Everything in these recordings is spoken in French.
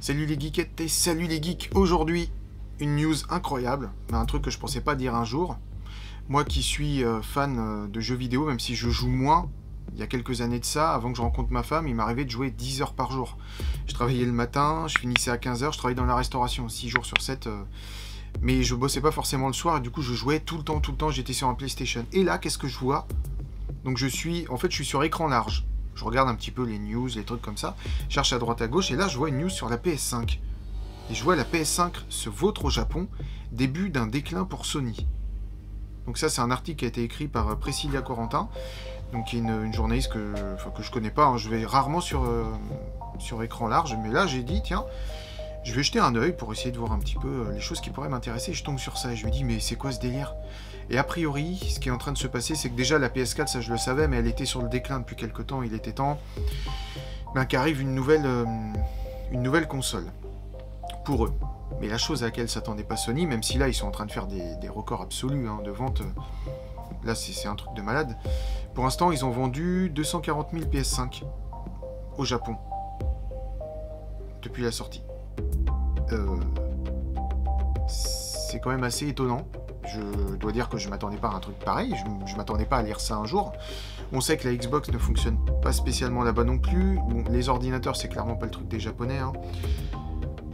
Salut les geekettes et salut les geeks. Aujourd'hui, une news incroyable, un truc que je pensais pas dire un jour. Moi qui suis fan de jeux vidéo, même si je joue moins, il y a quelques années de ça, avant que je rencontre ma femme, il m'arrivait de jouer 10 heures par jour. Je travaillais le matin, je finissais à 15 heures, je travaillais dans la restauration 6 jours sur 7, mais je bossais pas forcément le soir, et du coup je jouais tout le temps, j'étais sur un PlayStation. Et là, qu'est-ce que je vois? Donc je suis sur écran large. Je regarde un petit peu les news, les trucs comme ça, je cherche à droite à gauche, et là je vois une news sur la PS5. Et je vois la PS5 se vautre au Japon, début d'un déclin pour Sony. Donc ça c'est un article qui a été écrit par Priscilla Corentin, donc qui est une journaliste que je connais pas, hein. Je vais rarement sur écran large, mais là j'ai dit tiens, je vais jeter un œil pour essayer de voir un petit peu les choses qui pourraient m'intéresser. Je tombe sur ça et je me dis mais c'est quoi ce délire? Et a priori, ce qui est en train de se passer, c'est que déjà la PS4, ça je le savais, mais elle était sur le déclin depuis quelques temps, il était temps qu'arrive une nouvelle console pour eux. Mais la chose à laquelle s'attendait pas Sony, même si là ils sont en train de faire des records absolus de vente, là c'est un truc de malade. Pour l'instant, ils ont vendu 240 000 PS5 au Japon depuis la sortie. C'est quand même assez étonnant. Je dois dire que je m'attendais pas à un truc pareil, je m'attendais pas à lire ça un jour. On sait que la Xbox ne fonctionne pas spécialement là-bas non plus. Bon, les ordinateurs, c'est clairement pas le truc des Japonais, hein.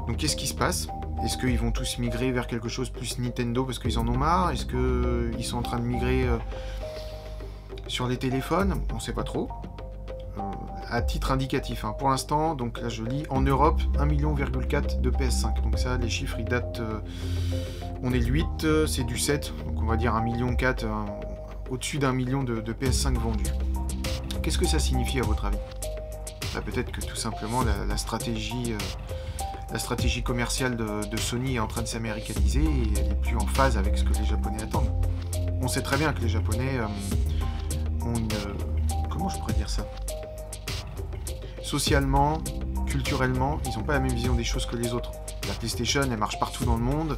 Donc qu'est-ce qui se passe? Est-ce qu'ils vont tous migrer vers quelque chose plus Nintendo parce qu'ils en ont marre? Est-ce qu'ils sont en train de migrer sur les téléphones? On sait pas trop. À titre indicatif, hein. Pour l'instant, donc là je lis, en Europe, 1,4 million de PS5. Donc ça, les chiffres, ils datent... on est le 8, c'est du 7, donc on va dire 1,4 million, au-dessus d'1 million de PS5 vendus. Qu'est-ce que ça signifie à votre avis? Peut-être que tout simplement la stratégie commerciale de Sony est en train de s'américaniser et elle est plus en phase avec ce que les Japonais attendent. On sait très bien que les Japonais ont une... comment je pourrais dire ça? Socialement, culturellement, ils n'ont pas la même vision des choses que les autres. La PlayStation, elle marche partout dans le monde.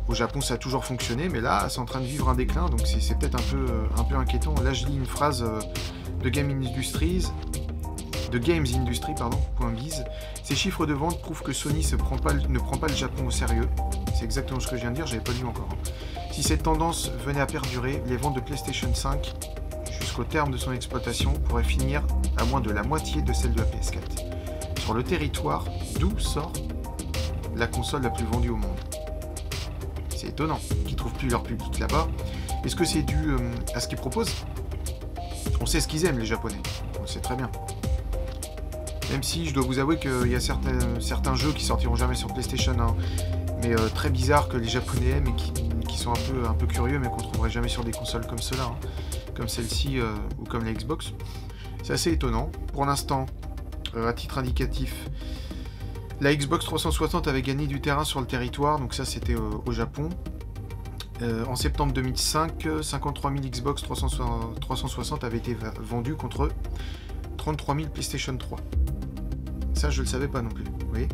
Au Japon, ça a toujours fonctionné, mais là, c'est en train de vivre un déclin, donc c'est peut-être un peu inquiétant. Là, je lis une phrase de Games Industry, .biz. Ces chiffres de vente prouvent que Sony ne prend pas le Japon au sérieux. C'est exactement ce que je viens de dire, j'avais pas lu encore. Si cette tendance venait à perdurer, les ventes de PlayStation 5 jusqu'au terme de son exploitation pourraient finir à moins de la moitié de celle de la PS4. Sur le territoire d'où sort la console la plus vendue au monde. C'est étonnant qu'ils ne trouvent plus leur public là-bas. Est-ce que c'est dû à ce qu'ils proposent? On sait ce qu'ils aiment, les Japonais. On le sait très bien. Même si je dois vous avouer qu'il y a certains jeux qui sortiront jamais sur PlayStation 1, mais très bizarres que les Japonais aiment et qui sont un peu curieux, mais qu'on ne trouverait jamais sur des consoles comme cela, hein, comme celle-ci ou comme la Xbox. C'est assez étonnant. Pour l'instant, à titre indicatif, la Xbox 360 avait gagné du terrain sur le territoire, donc ça c'était au Japon. En septembre 2005, 53 000 Xbox 360 avaient été vendus contre 33 000 PlayStation 3. Ça je le savais pas non plus, vous voyez.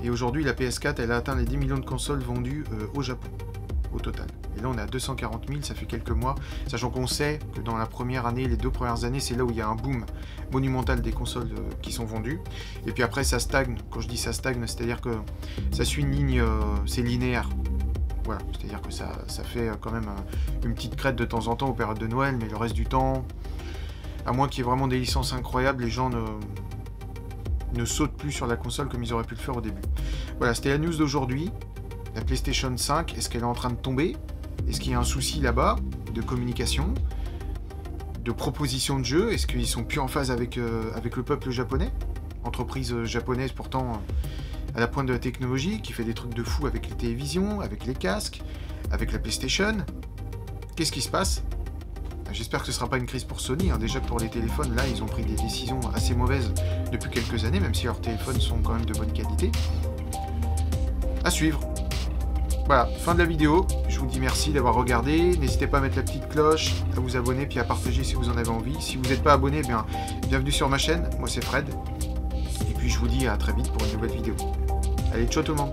Et aujourd'hui la PS4 elle a atteint les 10 millions de consoles vendues au Japon, au total. Et là on est à 240 000, ça fait quelques mois, sachant qu'on sait que dans la première année, les 2 premières années, c'est là où il y a un boom monumental des consoles qui sont vendues. Et puis après ça stagne. Quand je dis ça stagne, c'est-à-dire que ça suit une ligne, c'est linéaire. Voilà, c'est-à-dire que ça fait quand même une petite crête de temps en temps aux périodes de Noël, mais le reste du temps, à moins qu'il y ait vraiment des licences incroyables, les gens ne sautent plus sur la console comme ils auraient pu le faire au début. Voilà, c'était la news d'aujourd'hui. La PlayStation 5, est-ce qu'elle est en train de tomber? Est-ce qu'il y a un souci là-bas de communication, de proposition de jeu? Est-ce qu'ils sont plus en phase avec le peuple japonais? Entreprise japonaise pourtant à la pointe de la technologie, qui fait des trucs de fou avec les télévisions, avec les casques, avec la PlayStation. Qu'est-ce qui se passe? J'espère que ce ne sera pas une crise pour Sony, hein. Déjà que pour les téléphones, là, ils ont pris des décisions assez mauvaises depuis quelques années, même si leurs téléphones sont quand même de bonne qualité. À suivre. Voilà, fin de la vidéo. Je vous dis merci d'avoir regardé. N'hésitez pas à mettre la petite cloche, à vous abonner, puis à partager si vous en avez envie. Si vous n'êtes pas abonné, bien, bienvenue sur ma chaîne. Moi, c'est Fred. Et puis, je vous dis à très vite pour une nouvelle vidéo. Allez, ciao tout le monde.